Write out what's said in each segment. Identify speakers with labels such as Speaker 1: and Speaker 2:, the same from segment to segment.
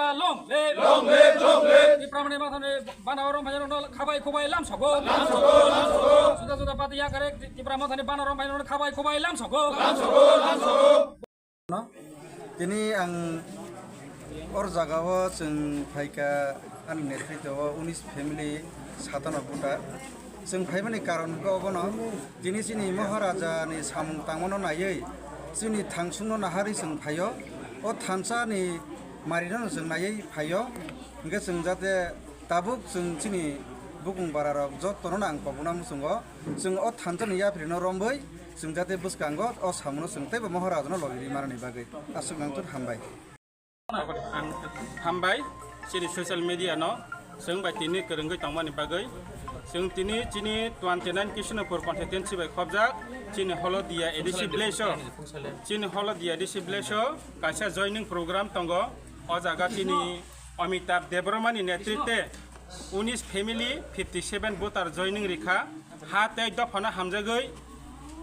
Speaker 1: Tipra long live Tipra Motha Banarom Payano Kabai Kubai Lamsogo Sudah Pati Yakarwi Tipra Motha Banarom Payano Kabai Kubai Lamsogo
Speaker 2: Ini ang orjagawa जों फाइका आंनि नेतृत्वआव 19 family साताना बुटा जों फाइमानि कारनखौ अबनो दिनै जोंनि महाराजानि सामुं तांमनो नायै जोंनि थांसुनो नाहारि जों फायो अ थानसानि मारिनो जों नायै फायो इंगे जों जाते दाबुक जों जोंनि बुकुं बाराराव जतनो नां पबुना मुसुंगो जों अ थानसानि याफ्रिनो रम्बै जों जाते बुसकांगो अ सामुनो जों तैबो महाराजानो लगिरि मारनि बागै आसुगांतुर हामबाय
Speaker 3: Hambai, sini social media no, seng by tini kerenggai tangmani bagai, seng tini 29 Kishnapur constituency by Khobjak, sini holo dia edisi blesho, sini holo dia edisi blesho, kaisa joining program tanggo, ojaga sini Amitabh Debramani netrite, 19 family 57 voter joining rikha, hate dofana hamjagai,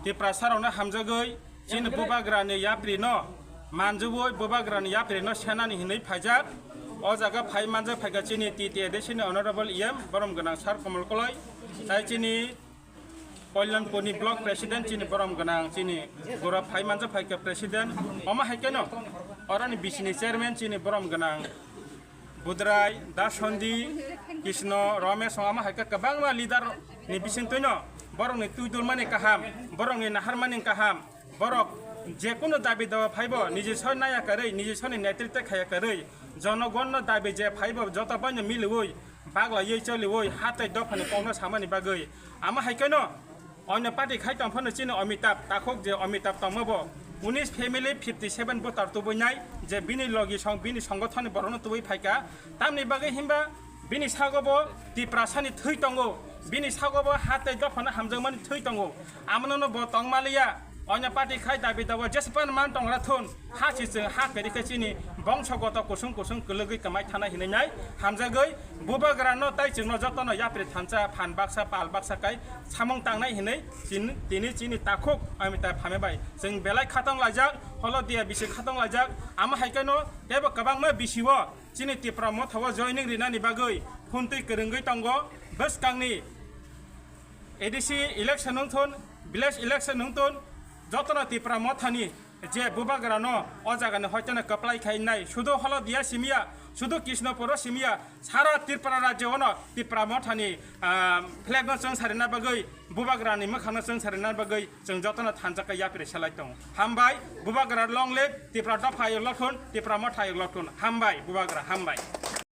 Speaker 3: Tipra sarona hamjagai, sini bubagrane yapri no. Manjuboy Bobagran Yaprino Shanani Hine Pajak, Ozaga Pai Manja Pagachini Titi Edition Honorable Yam, Borom Ganang Sar Komolkoloi, Taichini, Poland Pony Block President in Borom Ganang, Chini, Gora Pai Manja Paka President, Oma Hakeno, Orani Business Chairman, Chini Borom Ganang, Budrai, Dashondi, Kishno, Rome, Soma Haka Kabanga leader Nibisintuno, Borom Tudulmani Kaham, Borom in Harmani Kaham, Borok. যে কোনো দাবি দেওয়া five নিজে ছয় নায়া করে নিজে ছয় নেতৃত্ব খায়া করে জনগণ দাবি যে ফাইব যত পানি মিলবই বাগলা ইয়ে চলিবই হাতে দফানি পৌঁছ সামানি বাগৈ আমা হাইকেন অন্য পার্টি খাইতাম ফোন চিনি অমিতাভ তাকক যে অমিতাভ তমব 19 ফ্যামিলি 57 ভোটার তুবইনাই যে বিনি লগি সং বিনি সংগঠন বরণ তুবই ফাইকা তামনি বাগৈ হিমবা বিনি সাগব টিপ্রাসানি থৈ তঙ্গো বিনি সাগব হাতে দফানি হামজমানি থৈ তঙ্গো আমননো ব তংমালিয়া Onya party khai dabi dawa jespan man tong rathun ha chi se ha keri ke chini bongsogoto kusung kulugui kamai thana hinai hamjagoi bubagrano tai chingno jotono yapre thancha phan baksa pal baksa kai samong tangnai hinai tini chini takhuk amita phame bai jeng belai khatong lajak holo dia bisi khatong lajak ama haikano tebo kabang ma bisiwo chini Tipra Motha joining rinani bagoi phuntui kerengoi tongo bas kangni edisi election nungthon village election nungthon যতনা Tipra Mothani যে বুবাগ্রানো অজাগানে হয়তোনা কপ্লাই খাইনাই শুধু হলো দিয়া সিমিয়া শুধু কৃষ্ণপুর সিমিয়া সারা Tripura রাজ্যন Tipra Mothani ফ্লেগন जों सारिना बागै बुबाग्रानि मोखांनो जों सारिना बागै जों जतना थानजाका यापिरे सालाय दं हामबाय बुबाग्रा लंले Tipra दफा यलथुन Tipra Motha यलथुन हामबाय बुबाग्रा हामबाय